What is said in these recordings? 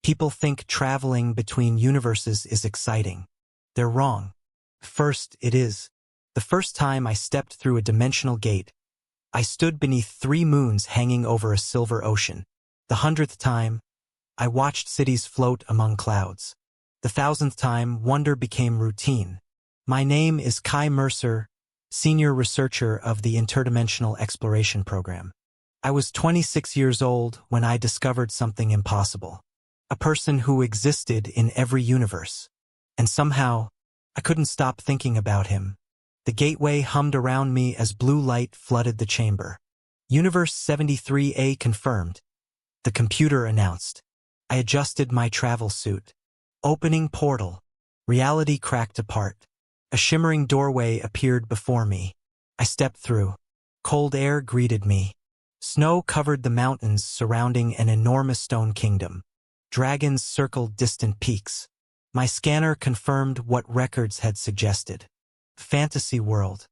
People think traveling between universes is exciting. They're wrong. First, it is. The first time I stepped through a dimensional gate, I stood beneath 3 moons hanging over a silver ocean. The 100th time, I watched cities float among clouds. The 1000th time, wonder became routine. My name is Kai Mercer, senior researcher of the Interdimensional Exploration Program. I was 26 years old when I discovered something impossible. A person who existed in every universe. And somehow, I couldn't stop thinking about him. The gateway hummed around me as blue light flooded the chamber. Universe 73A confirmed. The computer announced. I adjusted my travel suit. Opening portal. Reality cracked apart. A shimmering doorway appeared before me. I stepped through. Cold air greeted me. Snow covered the mountains surrounding an enormous stone kingdom. Dragons circled distant peaks. My scanner confirmed what records had suggested. Fantasy world.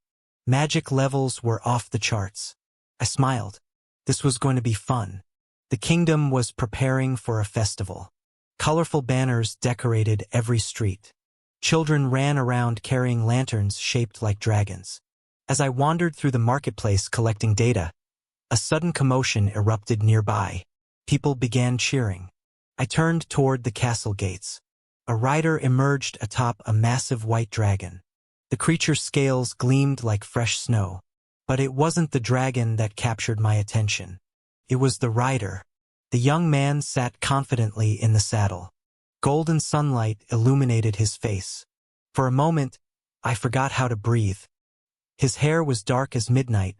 Magic levels were off the charts. I smiled. This was going to be fun. The kingdom was preparing for a festival. Colorful banners decorated every street. Children ran around carrying lanterns shaped like dragons. As I wandered through the marketplace collecting data, a sudden commotion erupted nearby. People began cheering. I turned toward the castle gates. A rider emerged atop a massive white dragon. The creature's scales gleamed like fresh snow. But it wasn't the dragon that captured my attention. It was the rider. The young man sat confidently in the saddle. Golden sunlight illuminated his face. For a moment, I forgot how to breathe. His hair was dark as midnight,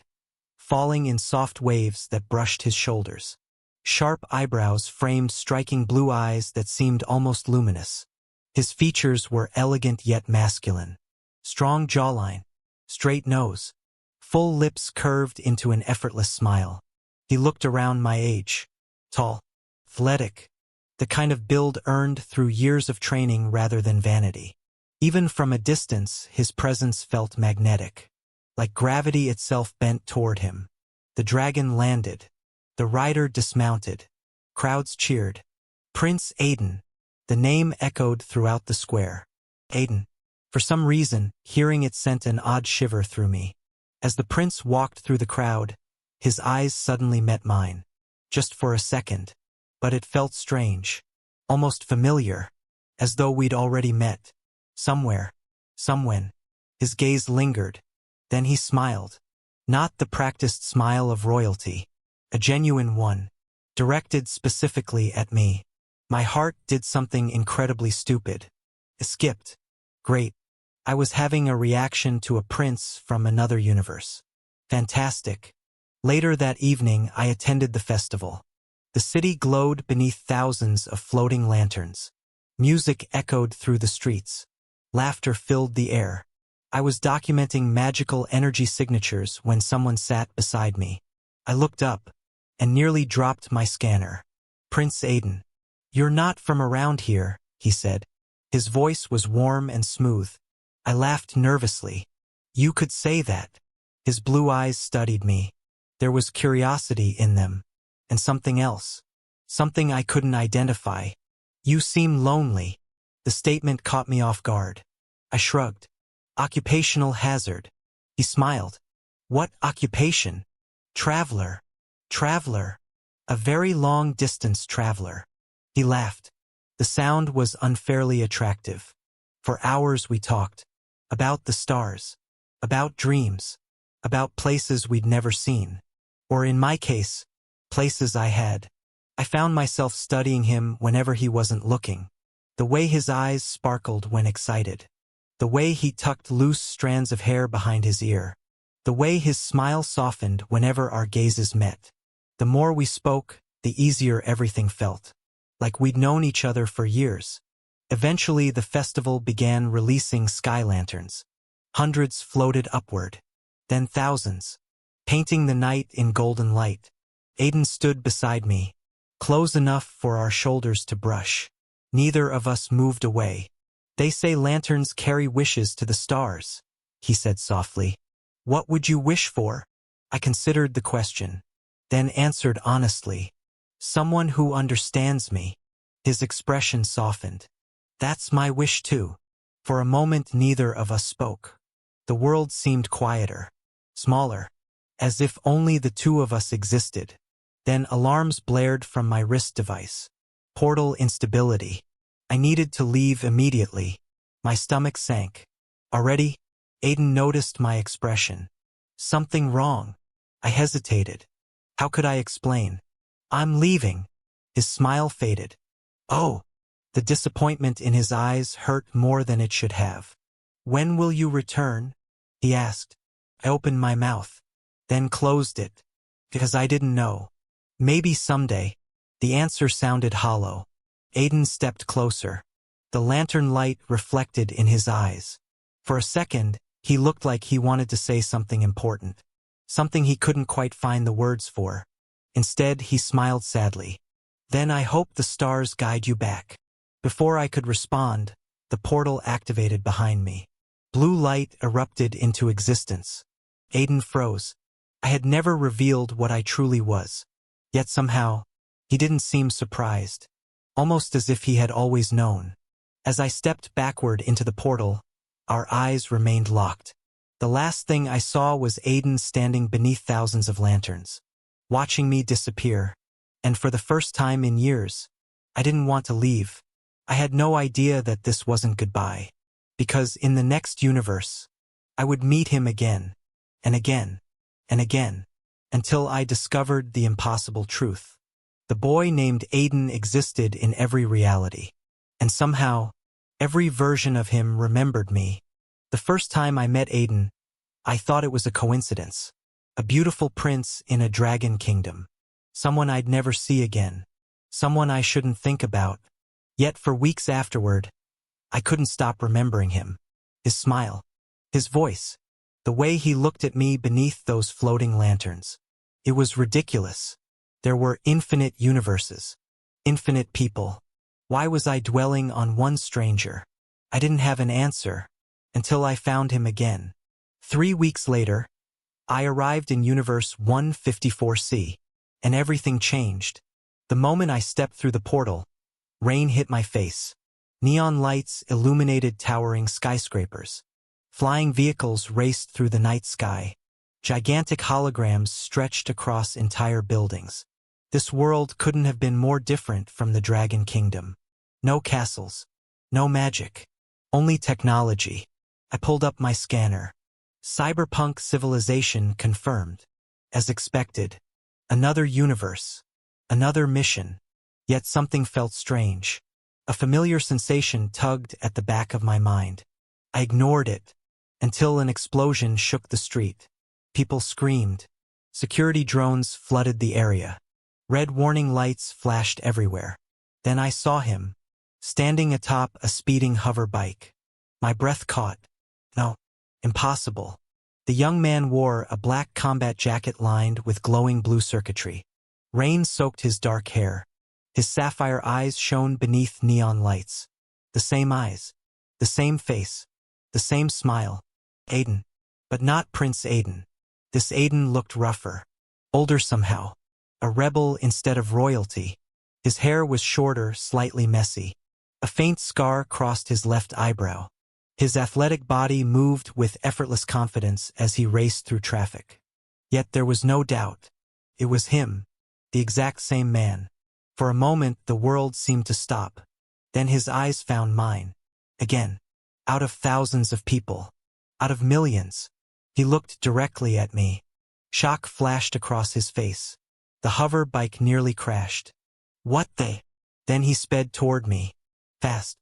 falling in soft waves that brushed his shoulders. Sharp eyebrows framed striking blue eyes that seemed almost luminous. His features were elegant yet masculine. Strong jawline, straight nose, full lips curved into an effortless smile. He looked around my age. Tall, athletic, the kind of build earned through years of training rather than vanity. Even from a distance, his presence felt magnetic. Like gravity itself bent toward him. The dragon landed. The rider dismounted. Crowds cheered. Prince Aiden. The name echoed throughout the square. Aiden. For some reason, hearing it sent an odd shiver through me. As the prince walked through the crowd, his eyes suddenly met mine. Just for a second. But it felt strange. Almost familiar. As though we'd already met. Somewhere. Somewhen. His gaze lingered. Then he smiled. Not the practiced smile of royalty. A genuine one. Directed specifically at me. My heart did something incredibly stupid. It skipped. Great. I was having a reaction to a prince from another universe. Fantastic. Later that evening, I attended the festival. The city glowed beneath thousands of floating lanterns. Music echoed through the streets. Laughter filled the air. I was documenting magical energy signatures when someone sat beside me. I looked up and nearly dropped my scanner. Prince Aiden. You're not from around here, he said. His voice was warm and smooth. I laughed nervously. You could say that. His blue eyes studied me. There was curiosity in them. And something else. Something I couldn't identify. You seem lonely. The statement caught me off guard. I shrugged. Occupational hazard. He smiled. What occupation? Traveler. Traveler. A very long-distance traveler. He laughed. The sound was unfairly attractive. For hours we talked. About the stars. About dreams. About places we'd never seen. Or in my case, places I had. I found myself studying him whenever he wasn't looking. The way his eyes sparkled when excited. The way he tucked loose strands of hair behind his ear. The way his smile softened whenever our gazes met. The more we spoke, the easier everything felt. Like we'd known each other for years. Eventually, the festival began releasing sky lanterns. Hundreds floated upward. Then thousands. Painting the night in golden light. Aiden stood beside me. Close enough for our shoulders to brush. Neither of us moved away. They say lanterns carry wishes to the stars, he said softly. What would you wish for? I considered the question, then answered honestly. Someone who understands me. His expression softened. That's my wish too. For a moment neither of us spoke. The world seemed quieter, smaller, as if only the two of us existed. Then alarms blared from my wrist device. Portal instability. I needed to leave immediately. My stomach sank. Already? Aiden noticed my expression. Something wrong. I hesitated. How could I explain? I'm leaving. His smile faded. Oh. The disappointment in his eyes hurt more than it should have. When will you return? He asked. I opened my mouth, then closed it, because I didn't know. Maybe someday. The answer sounded hollow. Aiden stepped closer. The lantern light reflected in his eyes. For a second, he looked like he wanted to say something important. Something he couldn't quite find the words for. Instead, he smiled sadly. Then I hope the stars guide you back. Before I could respond, the portal activated behind me. Blue light erupted into existence. Aiden froze. I had never revealed what I truly was. Yet somehow, he didn't seem surprised. Almost as if he had always known. As I stepped backward into the portal, our eyes remained locked. The last thing I saw was Aiden standing beneath thousands of lanterns, watching me disappear. And for the first time in years, I didn't want to leave. I had no idea that this wasn't goodbye. Because in the next universe, I would meet him again, and again, and again, until I discovered the impossible truth. The boy named Aiden existed in every reality. And somehow, every version of him remembered me. The first time I met Aiden, I thought it was a coincidence. A beautiful prince in a dragon kingdom. Someone I'd never see again. Someone I shouldn't think about. Yet for weeks afterward, I couldn't stop remembering him. His smile. His voice. The way he looked at me beneath those floating lanterns. It was ridiculous. There were infinite universes. Infinite people. Why was I dwelling on one stranger? I didn't have an answer. Until I found him again. 3 weeks later, I arrived in Universe 154C. And everything changed. The moment I stepped through the portal, rain hit my face. Neon lights illuminated towering skyscrapers. Flying vehicles raced through the night sky. Gigantic holograms stretched across entire buildings. This world couldn't have been more different from the Dragon Kingdom. No castles. No magic. Only technology. I pulled up my scanner. Cyberpunk civilization confirmed. As expected. Another universe. Another mission. Yet something felt strange. A familiar sensation tugged at the back of my mind. I ignored it, until an explosion shook the street. People screamed. Security drones flooded the area. Red warning lights flashed everywhere. Then I saw him, standing atop a speeding hover bike. My breath caught. No, impossible. The young man wore a black combat jacket lined with glowing blue circuitry. Rain soaked his dark hair. His sapphire eyes shone beneath neon lights. The same eyes. The same face. The same smile. Aiden. But not Prince Aiden. This Aiden looked rougher. Older somehow. A rebel instead of royalty. His hair was shorter, slightly messy. A faint scar crossed his left eyebrow. His athletic body moved with effortless confidence as he raced through traffic. Yet there was no doubt. It was him. The exact same man. For a moment, the world seemed to stop. Then his eyes found mine. Again. Out of thousands of people. Out of millions. He looked directly at me. Shock flashed across his face. The hover bike nearly crashed. What the? Then he sped toward me. Fast.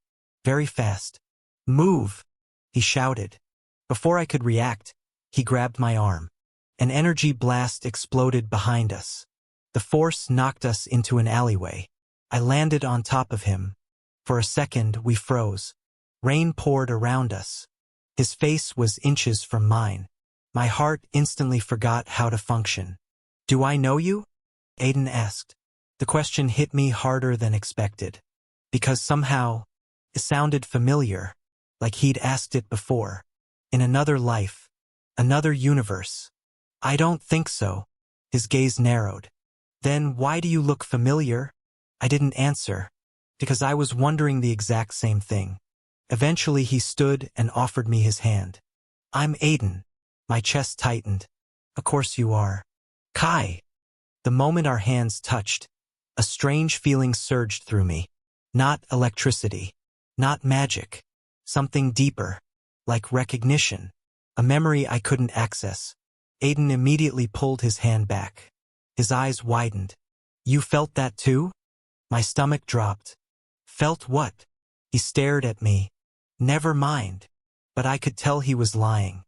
Very fast. Move! He shouted. Before I could react, he grabbed my arm. An energy blast exploded behind us. The force knocked us into an alleyway. I landed on top of him. For a second, we froze. Rain poured around us. His face was inches from mine. My heart instantly forgot how to function. Do I know you? Aiden asked. The question hit me harder than expected. Because somehow, it sounded familiar, like he'd asked it before. In another life. Another universe. I don't think so. His gaze narrowed. Then why do you look familiar? I didn't answer. because I was wondering the exact same thing. Eventually he stood and offered me his hand. I'm Aiden. My chest tightened. Of course you are. Kai. The moment our hands touched, a strange feeling surged through me. Not electricity. Not magic. Something deeper. Like recognition. A memory I couldn't access. Aiden immediately pulled his hand back. His eyes widened. You felt that too? My stomach dropped. Felt what? He stared at me. Never mind. But I could tell he was lying.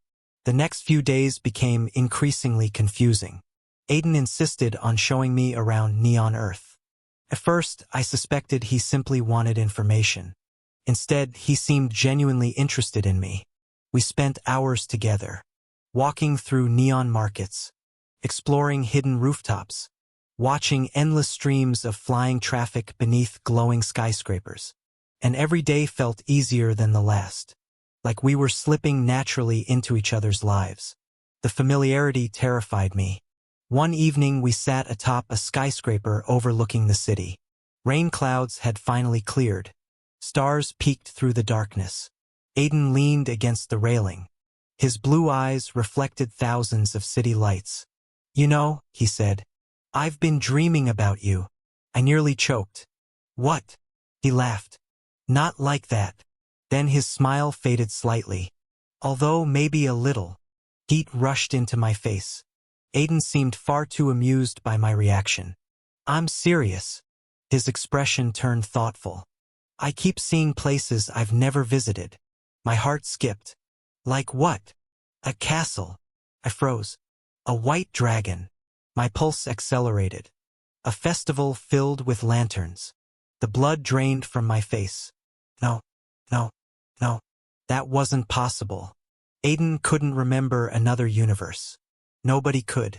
The next few days became increasingly confusing. Aiden insisted on showing me around Neon Earth. At first, I suspected he simply wanted information. Instead, he seemed genuinely interested in me. We spent hours together, walking through neon markets, exploring hidden rooftops, watching endless streams of flying traffic beneath glowing skyscrapers. And every day felt easier than the last, like we were slipping naturally into each other's lives. The familiarity terrified me. One evening we sat atop a skyscraper overlooking the city. Rain clouds had finally cleared. Stars peeked through the darkness. Aiden leaned against the railing. His blue eyes reflected thousands of city lights. You know, he said, I've been dreaming about you. I nearly choked. What? He laughed. Not like that. Then his smile faded slightly. Although maybe a little. Heat rushed into my face. Aiden seemed far too amused by my reaction. I'm serious. His expression turned thoughtful. I keep seeing places I've never visited. My heart skipped. Like what? A castle. I froze. A white dragon. My pulse accelerated. A festival filled with lanterns. The blood drained from my face. No. That wasn't possible. Aiden couldn't remember another universe. Nobody could.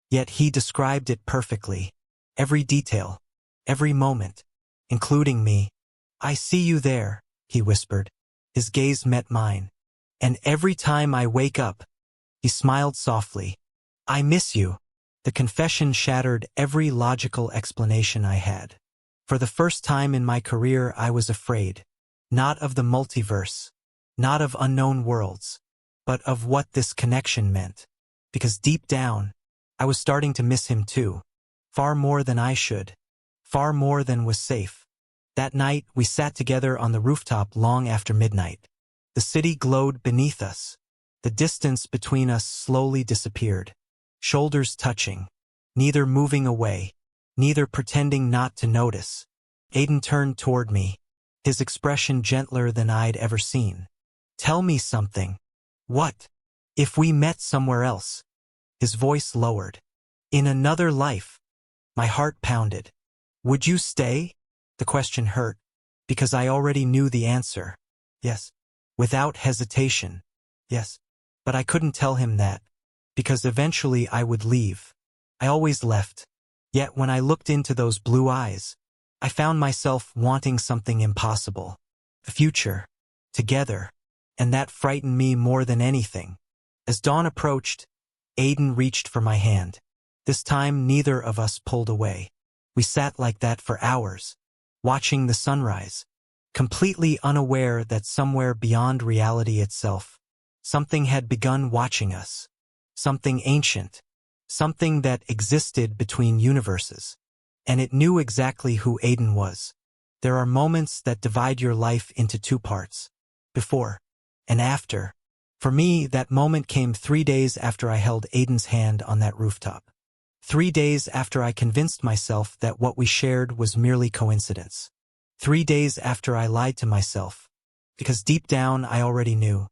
Yet he described it perfectly. Every detail. Every moment. Including me. I see you there, he whispered. His gaze met mine. And every time I wake up, he smiled softly. I miss you. The confession shattered every logical explanation I had. For the first time in my career, I was afraid. Not of the multiverse. Not of unknown worlds. But of what this connection meant. Because deep down, I was starting to miss him too. Far more than I should. Far more than was safe. That night, we sat together on the rooftop long after midnight. The city glowed beneath us. The distance between us slowly disappeared. Shoulders touching. Neither moving away. Neither pretending not to notice. Aiden turned toward me. His expression gentler than I'd ever seen. Tell me something. What? If we met somewhere else? His voice lowered. In another life. My heart pounded. Would you stay? The question hurt, because I already knew the answer. Yes. Without hesitation. Yes. But I couldn't tell him that, because eventually I would leave. I always left. Yet when I looked into those blue eyes, I found myself wanting something impossible. A future. Together. And that frightened me more than anything. As dawn approached, Aiden reached for my hand. This time neither of us pulled away. We sat like that for hours, watching the sunrise, completely unaware that somewhere beyond reality itself, something had begun watching us. Something ancient. Something that existed between universes. And it knew exactly who Aiden was. There are moments that divide your life into two parts. Before and after. For me, that moment came 3 days after I held Aiden's hand on that rooftop. 3 days after I convinced myself that what we shared was merely coincidence. 3 days after I lied to myself. Because deep down I already knew.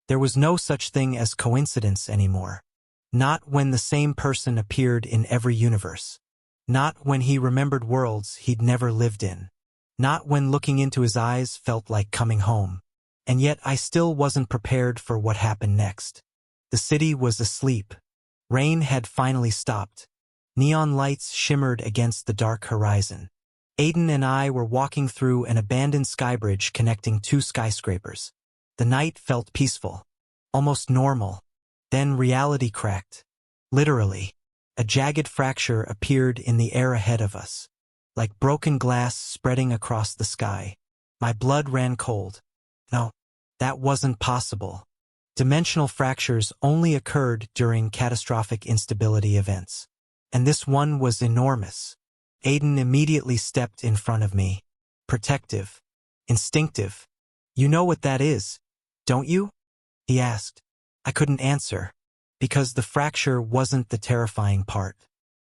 There was no such thing as coincidence anymore. Not when the same person appeared in every universe. Not when he remembered worlds he'd never lived in. Not when looking into his eyes felt like coming home. And yet I still wasn't prepared for what happened next. The city was asleep. Rain had finally stopped. Neon lights shimmered against the dark horizon. Aiden and I were walking through an abandoned skybridge connecting two skyscrapers. The night felt peaceful. Almost normal. Then reality cracked. Literally. A jagged fracture appeared in the air ahead of us. like broken glass spreading across the sky. My blood ran cold. No, that wasn't possible. Dimensional fractures only occurred during catastrophic instability events. And this one was enormous. Aiden immediately stepped in front of me. Protective. Instinctive. You know what that is, don't you? He asked. I couldn't answer, because the fracture wasn't the terrifying part.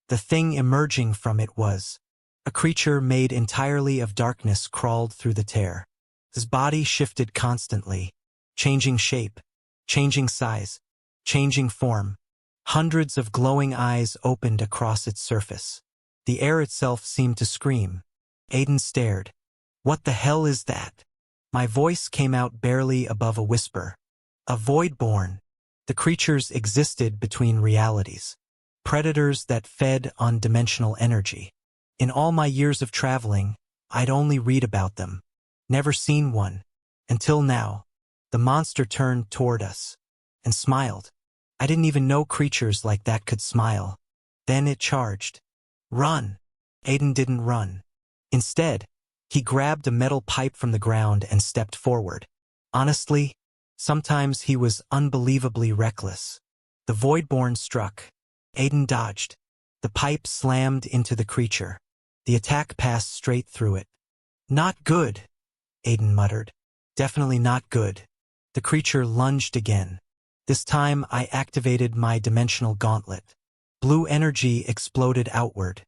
The thing emerging from it was. A creature made entirely of darkness crawled through the tear. His body shifted constantly, changing shape, changing size, changing form. Hundreds of glowing eyes opened across its surface. The air itself seemed to scream. Aiden stared. What the hell is that? My voice came out barely above a whisper. A void-born. The creatures existed between realities. Predators that fed on dimensional energy. In all my years of traveling, I'd only read about them. Never seen one. Until now. The monster turned toward us. And smiled. I didn't even know creatures like that could smile. Then it charged. Run! Aiden didn't run. Instead, he grabbed a metal pipe from the ground and stepped forward. Honestly, sometimes he was unbelievably reckless. The voidborn struck. Aiden dodged. The pipe slammed into the creature. The attack passed straight through it. Not good, Aiden muttered. Definitely not good. The creature lunged again. This time I activated my dimensional gauntlet. Blue energy exploded outward.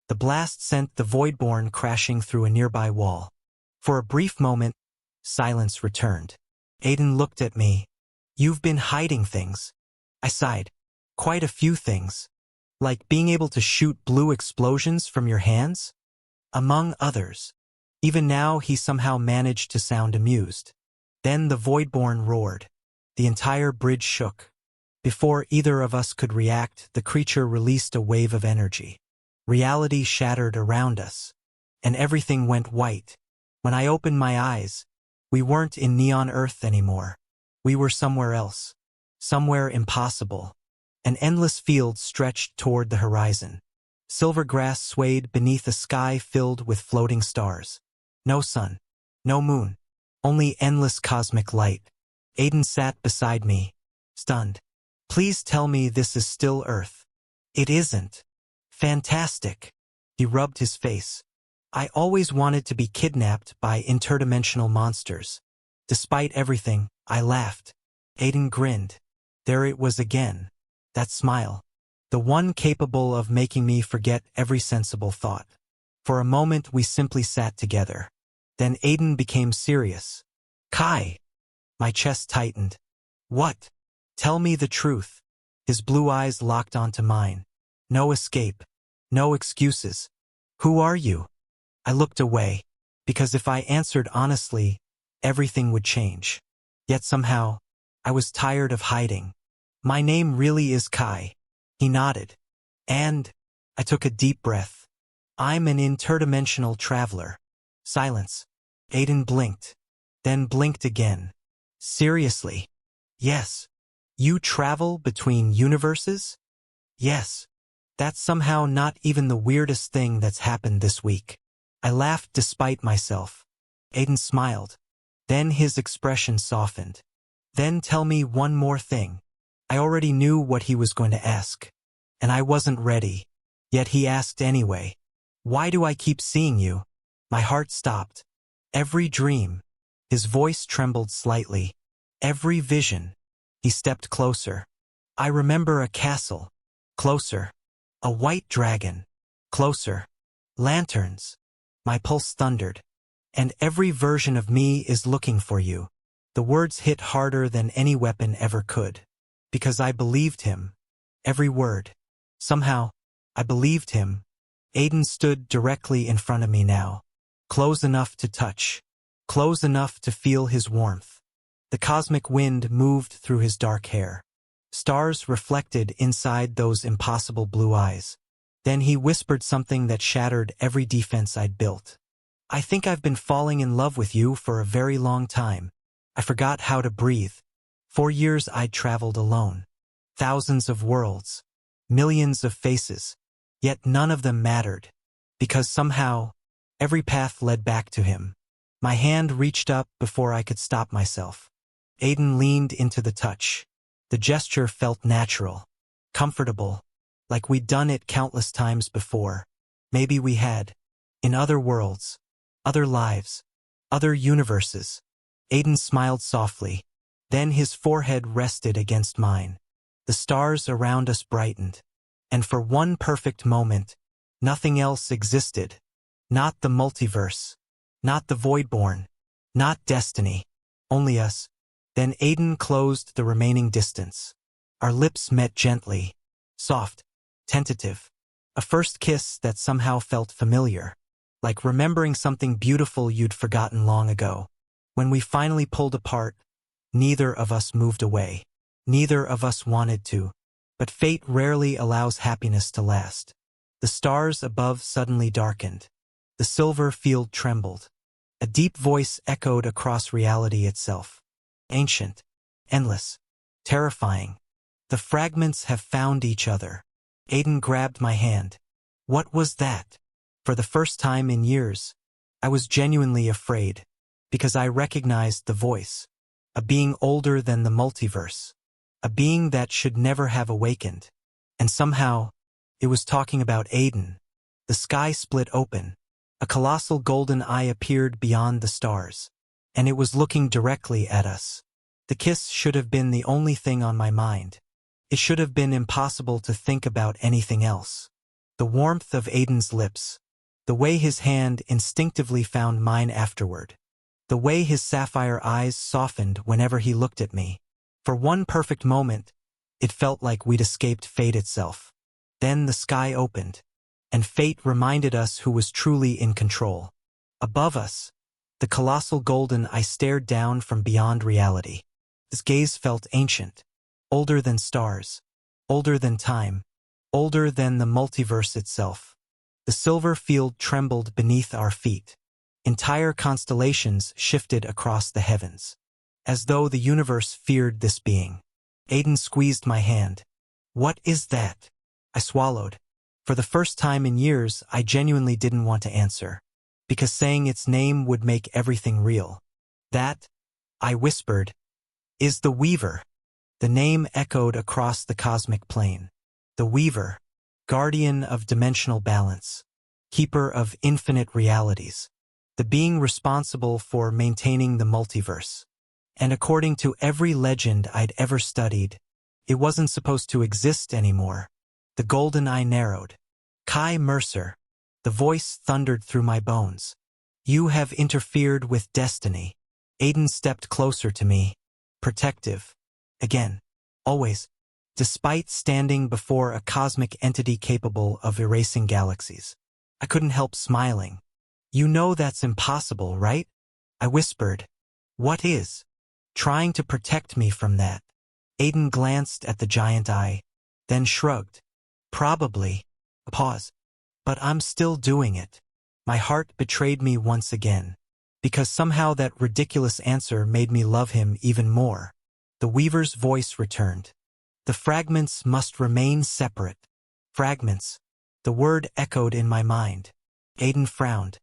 The blast sent the voidborn crashing through a nearby wall. For a brief moment, silence returned. Aiden looked at me. You've been hiding things. I sighed. Quite a few things. Like being able to shoot blue explosions from your hands? Among others. Even now he somehow managed to sound amused. Then the voidborn roared. The entire bridge shook. Before either of us could react, the creature released a wave of energy. Reality shattered around us. And everything went white. When I opened my eyes, we weren't in Neon Earth anymore. We were somewhere else. Somewhere impossible. An endless field stretched toward the horizon. Silver grass swayed beneath a sky filled with floating stars. No sun. No moon. Only endless cosmic light. Aiden sat beside me, stunned. Please tell me this is still Earth. It isn't. Fantastic. He rubbed his face. I always wanted to be kidnapped by interdimensional monsters. Despite everything, I laughed. Aiden grinned. There it was again. That smile. The one capable of making me forget every sensible thought. For a moment we simply sat together. Then Aiden became serious. Kai. My chest tightened. What? Tell me the truth. His blue eyes locked onto mine. No escape. No excuses. Who are you? I looked away, because if I answered honestly, everything would change. Yet somehow, I was tired of hiding. My name really is Kai. He nodded. And I took a deep breath. I'm an interdimensional traveler. Silence. Aiden blinked. Then blinked again. Seriously? Yes. You travel between universes? Yes. That's somehow not even the weirdest thing that's happened this week. I laughed despite myself. Aiden smiled. Then his expression softened. Then tell me one more thing. I already knew what he was going to ask. And I wasn't ready. Yet he asked anyway. Why do I keep seeing you? My heart stopped. Every dream. His voice trembled slightly. Every vision. He stepped closer. I remember a castle. Closer. A white dragon. Closer. Lanterns. My pulse thundered. And every version of me is looking for you. The words hit harder than any weapon ever could. Because I believed him. Every word. Somehow, I believed him. Aiden stood directly in front of me now. Close enough to touch. Close enough to feel his warmth. The cosmic wind moved through his dark hair. Stars reflected inside those impossible blue eyes. Then he whispered something that shattered every defense I'd built. I think I've been falling in love with you for a very long time. I forgot how to breathe. 4 years I'd traveled alone. Thousands of worlds. Millions of faces. Yet none of them mattered. because somehow, every path led back to him. My hand reached up before I could stop myself. Aiden leaned into the touch. The gesture felt natural, comfortable, like we'd done it countless times before. Maybe we had. In other worlds, other lives, other universes. Aiden smiled softly. Then his forehead rested against mine. The stars around us brightened. And for one perfect moment, nothing else existed. Not the multiverse. Not the Voidborn. Not destiny. Only us. Then Aiden closed the remaining distance. Our lips met gently. Soft. Tentative. A first kiss that somehow felt familiar. Like remembering something beautiful you'd forgotten long ago. When we finally pulled apart, neither of us moved away. Neither of us wanted to. But fate rarely allows happiness to last. The stars above suddenly darkened. The silver field trembled. A deep voice echoed across reality itself. Ancient. Endless. Terrifying. The fragments have found each other. Aiden grabbed my hand. What was that? For the first time in years, I was genuinely afraid. Because I recognized the voice. A being older than the multiverse. A being that should never have awakened. And somehow, it was talking about Aiden. The sky split open. A colossal golden eye appeared beyond the stars. And it was looking directly at us. The kiss should have been the only thing on my mind. It should have been impossible to think about anything else. The warmth of Aiden's lips. The way his hand instinctively found mine afterward. The way his sapphire eyes softened whenever he looked at me. For one perfect moment, it felt like we'd escaped fate itself. Then the sky opened, and fate reminded us who was truly in control. Above us, the colossal golden eye stared down from beyond reality. His gaze felt ancient, older than stars, older than time, older than the multiverse itself. The silver field trembled beneath our feet. Entire constellations shifted across the heavens. As though the universe feared this being. Aiden squeezed my hand. What is that? I swallowed. For the first time in years, I genuinely didn't want to answer. Because saying its name would make everything real. That, I whispered, is the Weaver. The name echoed across the cosmic plane. The Weaver, guardian of dimensional balance. Keeper of infinite realities. The being responsible for maintaining the multiverse. And according to every legend I'd ever studied, it wasn't supposed to exist anymore. The golden eye narrowed. Kai Mercer. The voice thundered through my bones. You have interfered with destiny. Aiden stepped closer to me. Protective. Again. Always. Despite standing before a cosmic entity capable of erasing galaxies. I couldn't help smiling. You know that's impossible, right? I whispered. What is? Trying to protect me from that. Aiden glanced at the giant eye, then shrugged. Probably. A pause. But I'm still doing it. My heart betrayed me once again. Because somehow that ridiculous answer made me love him even more. The Weaver's voice returned. The fragments must remain separate. Fragments. The word echoed in my mind. Aiden frowned.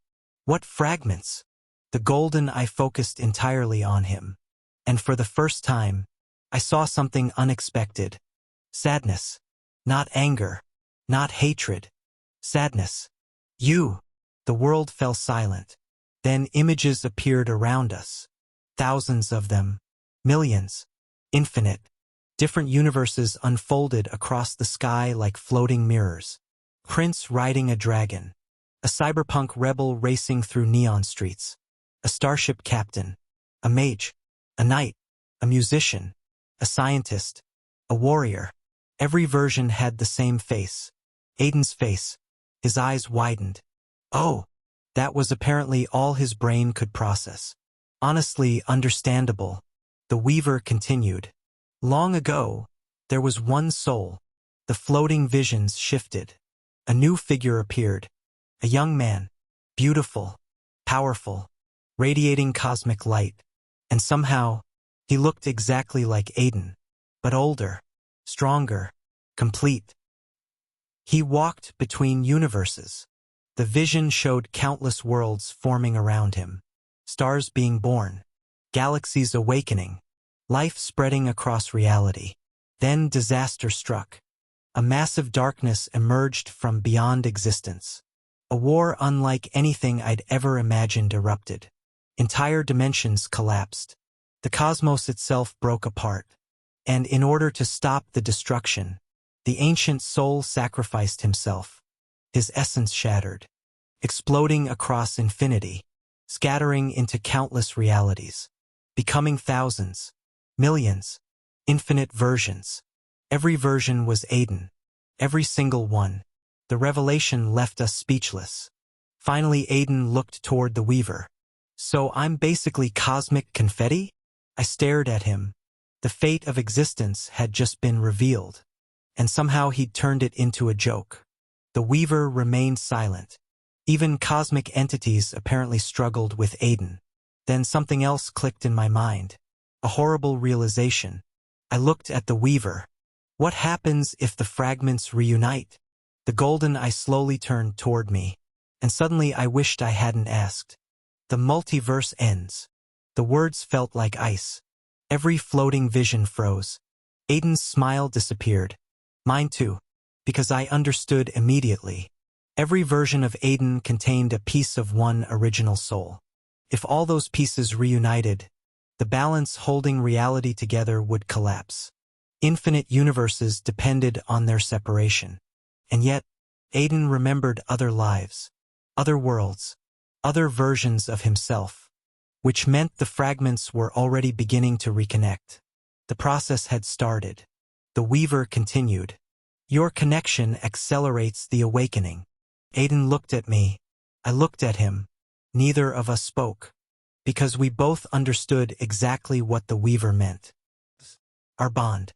What fragments? The golden eye focused entirely on him. And for the first time, I saw something unexpected. Sadness. Not anger. Not hatred. Sadness. You. The world fell silent. Then images appeared around us. Thousands of them. Millions. Infinite. Different universes unfolded across the sky like floating mirrors. Prince riding a dragon. A cyberpunk rebel racing through neon streets. A starship captain. A mage. A knight. A musician. A scientist. A warrior. Every version had the same face. Aiden's face. His eyes widened. Oh, that was apparently all his brain could process. Honestly understandable. The Weaver continued. Long ago, there was one soul. The floating visions shifted. A new figure appeared. A young man. Beautiful. Powerful. Radiating cosmic light. And somehow, he looked exactly like Aiden. But older. Stronger. Complete. He walked between universes. The vision showed countless worlds forming around him, stars being born, galaxies awakening, life spreading across reality. Then disaster struck. A massive darkness emerged from beyond existence. A war unlike anything I'd ever imagined erupted. Entire dimensions collapsed. The cosmos itself broke apart. And in order to stop the destruction, the ancient soul sacrificed himself. His essence shattered, exploding across infinity, scattering into countless realities, becoming thousands, millions, infinite versions. Every version was Aiden. Every single one. The revelation left us speechless. Finally, Aiden looked toward the Weaver. So I'm basically cosmic confetti? I stared at him. The fate of existence had just been revealed. And somehow he'd turned it into a joke. The Weaver remained silent. Even cosmic entities apparently struggled with Aiden. Then something else clicked in my mind. A horrible realization. I looked at the Weaver. What happens if the fragments reunite? The golden eye slowly turned toward me, and suddenly I wished I hadn't asked. The multiverse ends. The words felt like ice. Every floating vision froze. Aiden's smile disappeared. Mine too, because I understood immediately. Every version of Aiden contained a piece of one original soul. If all those pieces reunited, the balance holding reality together would collapse. Infinite universes depended on their separation. And yet, Aiden remembered other lives, other worlds, other versions of himself, which meant the fragments were already beginning to reconnect. The process had started. The Weaver continued. Your connection accelerates the awakening. Aiden looked at me. I looked at him. Neither of us spoke, because we both understood exactly what the Weaver meant. Our bond.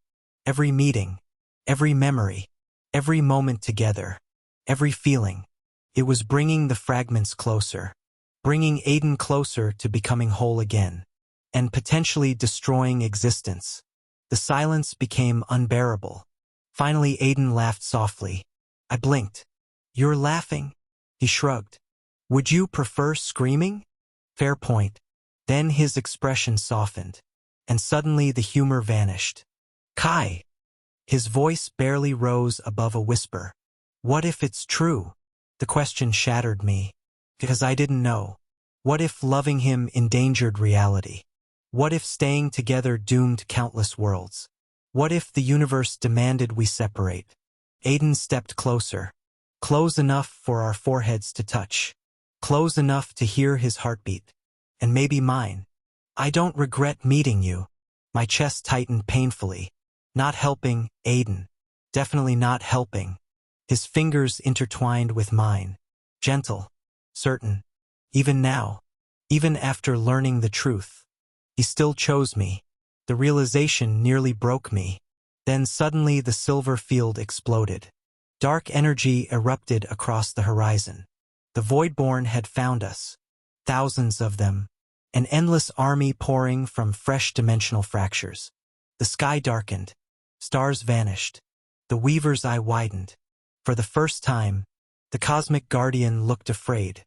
Every meeting, every memory, every moment together, every feeling. It was bringing the fragments closer, bringing Aiden closer to becoming whole again, and potentially destroying existence. The silence became unbearable. Finally, Aiden laughed softly. I blinked. You're laughing? He shrugged. Would you prefer screaming? Fair point. Then his expression softened, and suddenly the humor vanished. Kai. His voice barely rose above a whisper. What if it's true? The question shattered me, because I didn't know. What if loving him endangered reality? What if staying together doomed countless worlds? What if the universe demanded we separate? Aiden stepped closer, close enough for our foreheads to touch, close enough to hear his heartbeat, and maybe mine. I don't regret meeting you. My chest tightened painfully. Not helping, Aiden. Definitely not helping. His fingers intertwined with mine. Gentle. Certain. Even now. Even after learning the truth. He still chose me. The realization nearly broke me. Then suddenly the silver field exploded. Dark energy erupted across the horizon. The Voidborn had found us. Thousands of them. An endless army pouring from fresh dimensional fractures. The sky darkened. Stars vanished. The Weaver's eye widened. For the first time, the cosmic guardian looked afraid.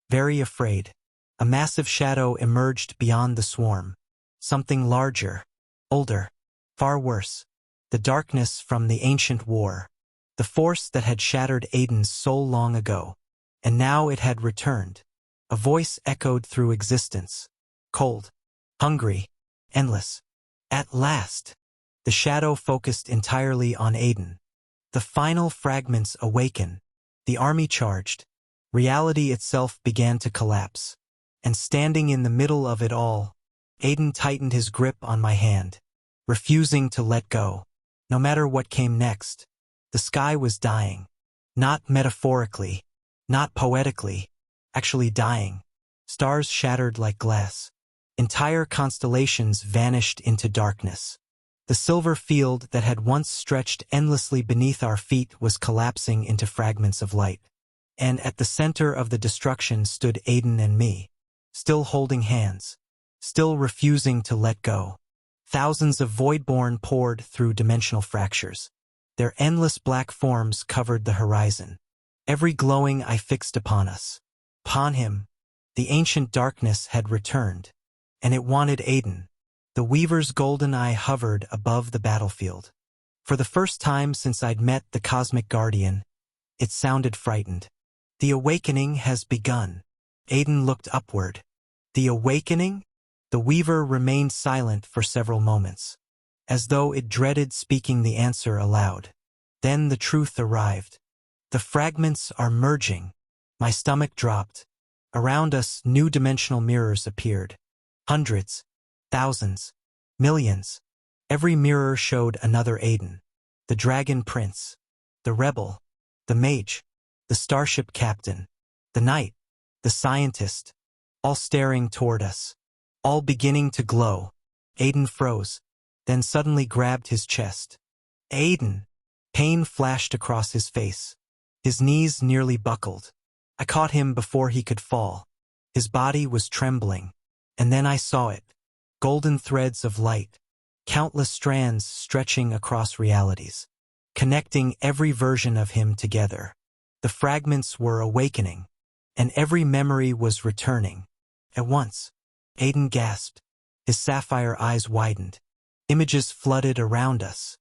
Very afraid. A massive shadow emerged beyond the swarm. Something larger. Older. Far worse. The darkness from the ancient war. The force that had shattered Aiden's soul long ago. And now it had returned. A voice echoed through existence. Cold. Hungry. Endless. At last. The shadow focused entirely on Aiden. The final fragments awaken. The army charged. Reality itself began to collapse. And standing in the middle of it all, Aiden tightened his grip on my hand, refusing to let go. No matter what came next, the sky was dying. Not metaphorically, not poetically, actually dying. Stars shattered like glass. Entire constellations vanished into darkness. The silver field that had once stretched endlessly beneath our feet was collapsing into fragments of light. And at the center of the destruction stood Aiden and me, still holding hands, still refusing to let go. Thousands of Voidborn poured through dimensional fractures. Their endless black forms covered the horizon. every glowing eye fixed upon us. Upon him, the ancient darkness had returned, and it wanted Aiden. The Weaver's golden eye hovered above the battlefield. For the first time since I'd met the Cosmic Guardian, it sounded frightened. The awakening has begun. Aiden looked upward. The awakening? The Weaver remained silent for several moments, as though it dreaded speaking the answer aloud. Then the truth arrived. The fragments are merging. My stomach dropped. Around us, new dimensional mirrors appeared. Hundreds, thousands, millions. Every mirror showed another Aiden. The Dragon Prince, the Rebel, the Mage, the Starship Captain, the Knight, the Scientist, all staring toward us, all beginning to glow. Aiden froze, then suddenly grabbed his chest. Aiden! Pain flashed across his face. His knees nearly buckled. I caught him before he could fall. His body was trembling. And then I saw it. Golden threads of light. Countless strands stretching across realities. Connecting every version of him together. The fragments were awakening. And every memory was returning. At once, Aiden gasped. His sapphire eyes widened. Images flooded around us.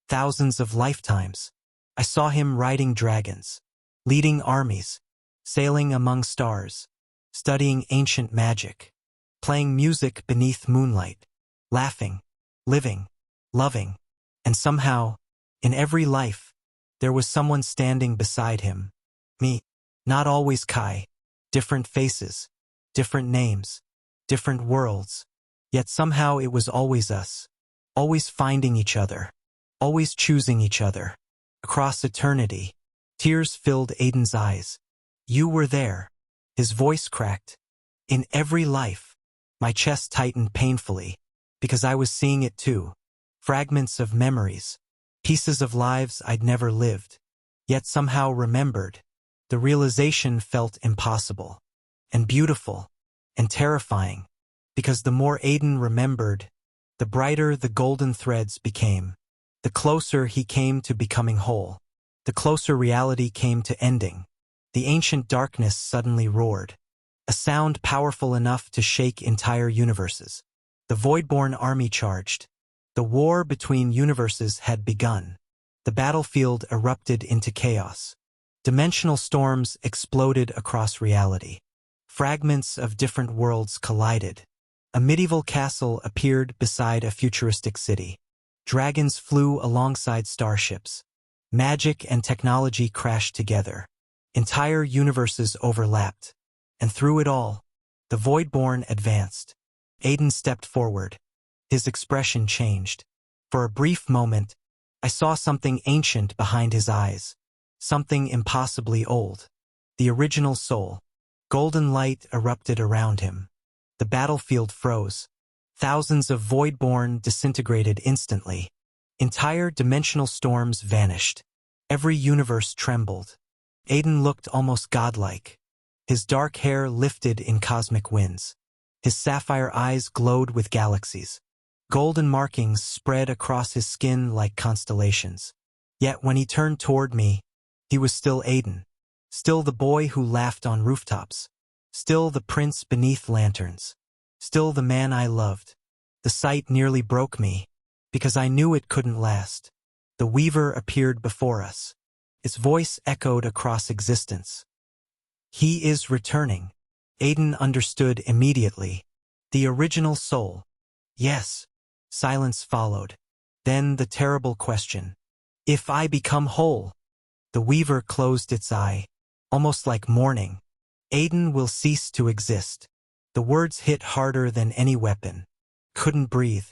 Thousands of lifetimes. I saw him riding dragons, leading armies, sailing among stars, studying ancient magic, playing music beneath moonlight, laughing, living, loving, and somehow, in every life, there was someone standing beside him. Me. Not always Kai. Different faces, different names, different worlds. Yet somehow it was always us. Always finding each other. Always choosing each other. Across eternity. Tears filled Aiden's eyes. You were there. His voice cracked. In every life. My chest tightened painfully, because I was seeing it too. Fragments of memories. Pieces of lives I'd never lived. Yet somehow remembered. The realization felt impossible. And beautiful. And terrifying. Because the more Aiden remembered, the brighter the golden threads became. The closer he came to becoming whole. The closer reality came to ending. The ancient darkness suddenly roared. A sound powerful enough to shake entire universes. The Voidborn army charged. The war between universes had begun. The battlefield erupted into chaos. Dimensional storms exploded across reality. Fragments of different worlds collided. A medieval castle appeared beside a futuristic city. Dragons flew alongside starships. Magic and technology crashed together. Entire universes overlapped. And through it all, the Voidborn advanced. Aiden stepped forward. His expression changed. For a brief moment, I saw something ancient behind his eyes. Something impossibly old. The original soul. Golden light erupted around him. The battlefield froze. Thousands of Voidborn disintegrated instantly. Entire dimensional storms vanished. Every universe trembled. Aiden looked almost godlike. His dark hair lifted in cosmic winds. His sapphire eyes glowed with galaxies. Golden markings spread across his skin like constellations. Yet when he turned toward me, he was still Aiden. Still the boy who laughed on rooftops. Still the prince beneath lanterns. Still the man I loved. The sight nearly broke me, because I knew it couldn't last. The Weaver appeared before us. Its voice echoed across existence. He is returning. Aiden understood immediately. The original soul. Yes. Silence followed. Then the terrible question. If I become whole? The Weaver closed its eye, almost like mourning. Aiden will cease to exist. The words hit harder than any weapon. Couldn't breathe.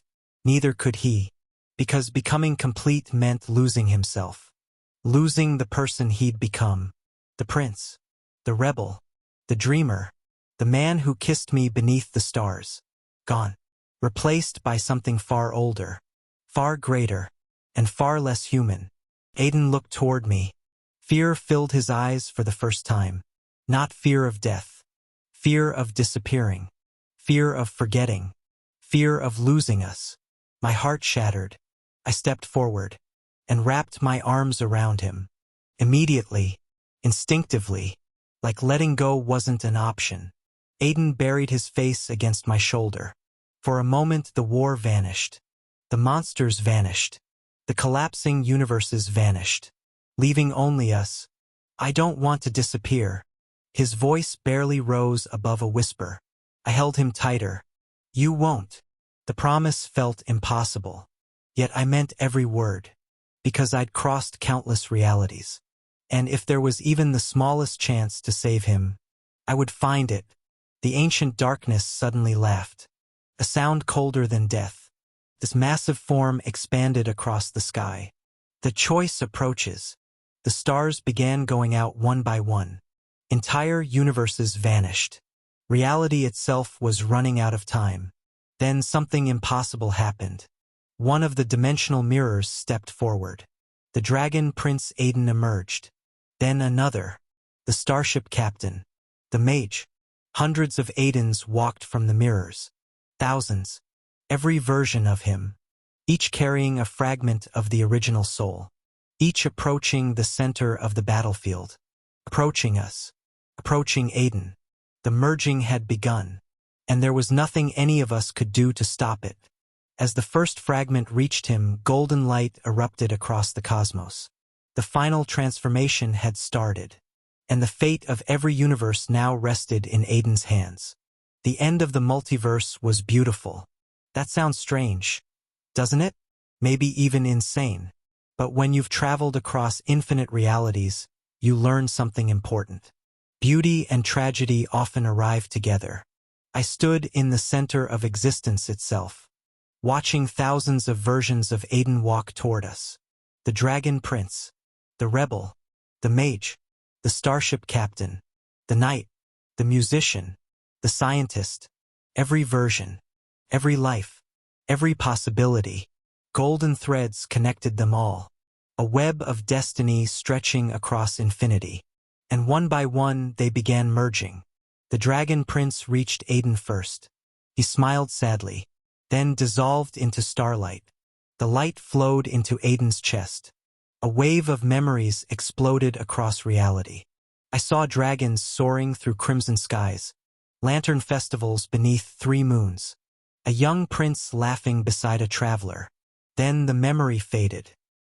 Neither could he. Because becoming complete meant losing himself. Losing the person he'd become. The prince. The rebel. The dreamer. The man who kissed me beneath the stars. Gone. Replaced by something far older. Far greater. And far less human. Aiden looked toward me. Fear filled his eyes for the first time. Not fear of death. Fear of disappearing. Fear of forgetting. Fear of losing us. My heart shattered. I stepped forward and wrapped my arms around him. Immediately, Instinctively, like letting go wasn't an option. Aiden buried his face against my shoulder. For a moment the war vanished. The monsters vanished. The collapsing universes vanished. Leaving only us. I don't want to disappear. His voice barely rose above a whisper. I held him tighter. You won't. The promise felt impossible. Yet I meant every word. Because I'd crossed countless realities. And if there was even the smallest chance to save him, I would find it. The ancient darkness suddenly laughed. A sound colder than death. This massive form expanded across the sky. The choice approaches. The stars began going out one by one. Entire universes vanished. Reality itself was running out of time. Then something impossible happened. One of the dimensional mirrors stepped forward. The dragon Prince Aiden emerged. Then another. The starship captain. The mage. Hundreds of Aidens walked from the mirrors. Thousands. Every version of him. Each carrying a fragment of the original soul. Each approaching the center of the battlefield. Approaching us. Approaching Aiden. The merging had begun. And there was nothing any of us could do to stop it. As the first fragment reached him, golden light erupted across the cosmos. The final transformation had started. And the fate of every universe now rested in Aiden's hands. The end of the multiverse was beautiful. That sounds strange, doesn't it? Maybe even insane. But when you've traveled across infinite realities, you learn something important. Beauty and tragedy often arrive together. I stood in the center of existence itself, watching thousands of versions of Aiden walk toward us. The dragon prince, the rebel, the mage, the starship captain, the knight, the musician, the scientist, every version, every life, every possibility. Golden threads connected them all. A web of destiny stretching across infinity. And one by one they began merging. The dragon prince reached Aiden first. He smiled sadly, then dissolved into starlight. The light flowed into Aiden's chest. A wave of memories exploded across reality. I saw dragons soaring through crimson skies, lantern festivals beneath 3 moons, a young prince laughing beside a traveler. Then the memory faded.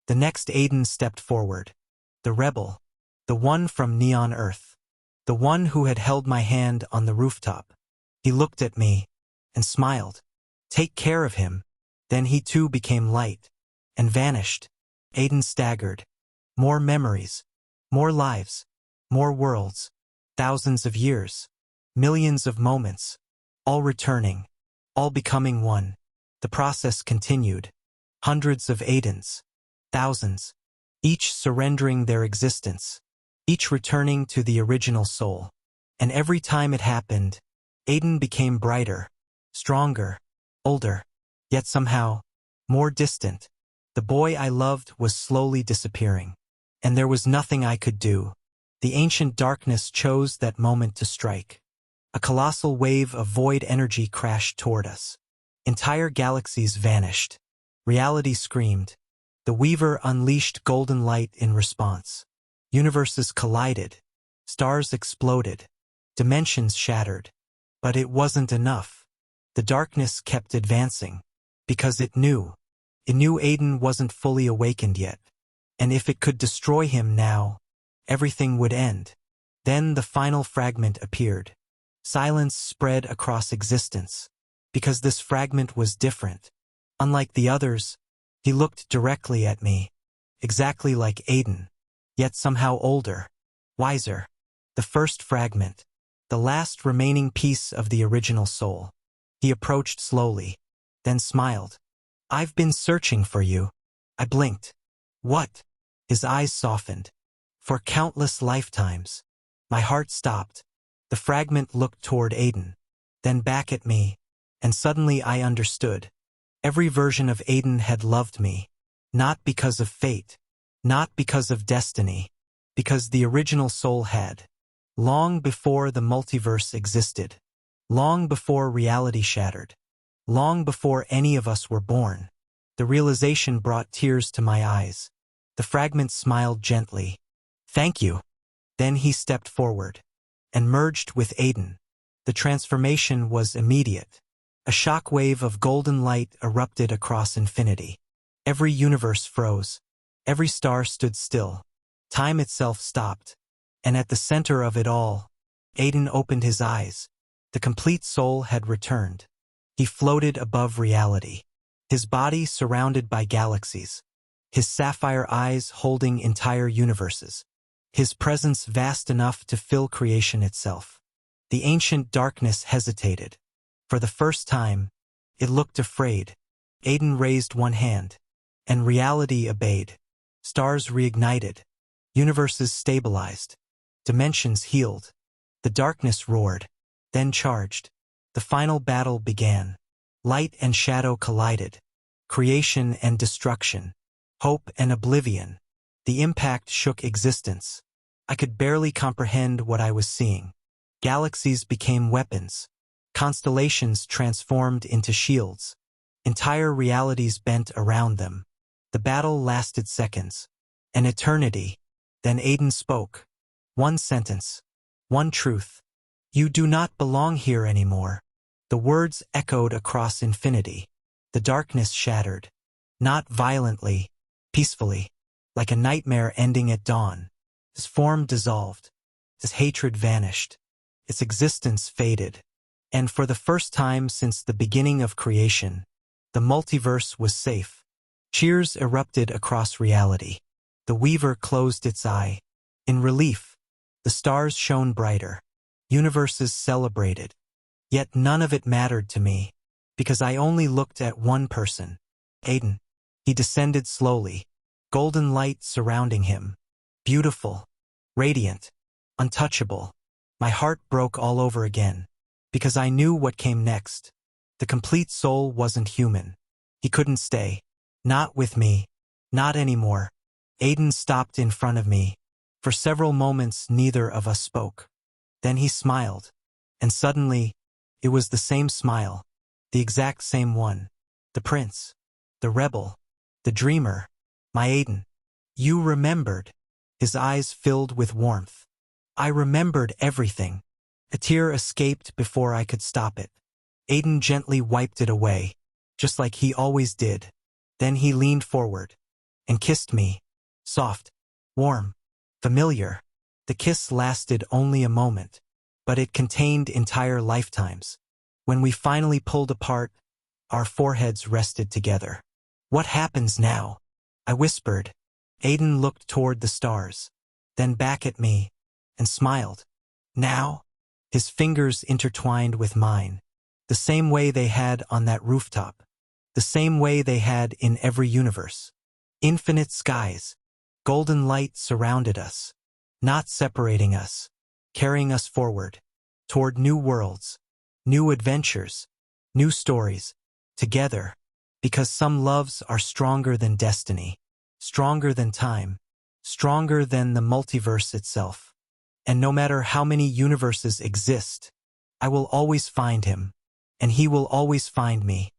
The next Aiden stepped forward. The rebel, the one from Neon Earth, the one who had held my hand on the rooftop. He looked at me and smiled. Take care of him. Then he too became light and vanished. Aiden staggered. More memories, more lives, more worlds, thousands of years, millions of moments, all returning, all becoming one. The process continued. Hundreds of Aidens, thousands, each surrendering their existence, each returning to the original soul. And every time it happened, Aiden became brighter, stronger, older, yet somehow more distant. The boy I loved was slowly disappearing. And there was nothing I could do. The ancient darkness chose that moment to strike. A colossal wave of void energy crashed toward us. Entire galaxies vanished. Reality screamed. The Weaver unleashed golden light in response. Universes collided. Stars exploded. Dimensions shattered. But it wasn't enough. The darkness kept advancing. Because it knew. It knew Aiden wasn't fully awakened yet. And if it could destroy him now, everything would end. Then the final fragment appeared. Silence spread across existence. Because this fragment was different. Unlike the others, he looked directly at me. Exactly like Aiden. Yet somehow older. Wiser. The first fragment. The last remaining piece of the original soul. He approached slowly. Then smiled. I've been searching for you. I blinked. What? His eyes softened. For countless lifetimes. My heart stopped. The fragment looked toward Aiden. Then back at me. And suddenly I understood. Every version of Aiden had loved me. Not because of fate. Not because of destiny. Because the original soul had. Long before the multiverse existed. Long before reality shattered. Long before any of us were born. The realization brought tears to my eyes. The fragment smiled gently. Thank you. Then he stepped forward and merged with Aiden. The transformation was immediate. A shock wave of golden light erupted across infinity. Every universe froze. Every star stood still. Time itself stopped. And at the center of it all, Aiden opened his eyes. The complete soul had returned. He floated above reality, his body surrounded by galaxies, his sapphire eyes holding entire universes, his presence vast enough to fill creation itself. The ancient darkness hesitated. For the first time, it looked afraid. Aiden raised one hand, and reality obeyed. Stars reignited. Universes stabilized. Dimensions healed. The darkness roared, then charged. The final battle began. Light and shadow collided. Creation and destruction. Hope and oblivion. The impact shook existence. I could barely comprehend what I was seeing. Galaxies became weapons. Constellations transformed into shields. Entire realities bent around them. The battle lasted seconds. An eternity. Then Aiden spoke. One sentence. One truth. You do not belong here anymore. The words echoed across infinity. The darkness shattered. Not violently, peacefully, like a nightmare ending at dawn. His form dissolved. His hatred vanished. Its existence faded. And for the first time since the beginning of creation, the multiverse was safe. Cheers erupted across reality. The Weaver closed its eye. In relief, the stars shone brighter. Universes celebrated. Yet none of it mattered to me, because I only looked at one person, Aiden. He descended slowly, golden light surrounding him. Beautiful, radiant, untouchable. My heart broke all over again, because I knew what came next. The complete soul wasn't human. He couldn't stay. Not with me. Not anymore. Aiden stopped in front of me. For several moments neither of us spoke. Then he smiled. And suddenly, it was the same smile. The exact same one. The prince. The rebel. The dreamer. My Aiden. You remembered. His eyes filled with warmth. I remembered everything. A tear escaped before I could stop it. Aiden gently wiped it away, just like he always did. Then he leaned forward and kissed me. Soft, warm, familiar. The kiss lasted only a moment, but it contained entire lifetimes. When we finally pulled apart, our foreheads rested together. What happens now? I whispered. Aiden looked toward the stars, then back at me, and smiled. Now? His fingers intertwined with mine, the same way they had on that rooftop, the same way they had in every universe. Infinite skies, golden light surrounded us, not separating us, carrying us forward, toward new worlds, new adventures, new stories, together, because some loves are stronger than destiny, stronger than time, stronger than the multiverse itself. And no matter how many universes exist, I will always find him, and he will always find me.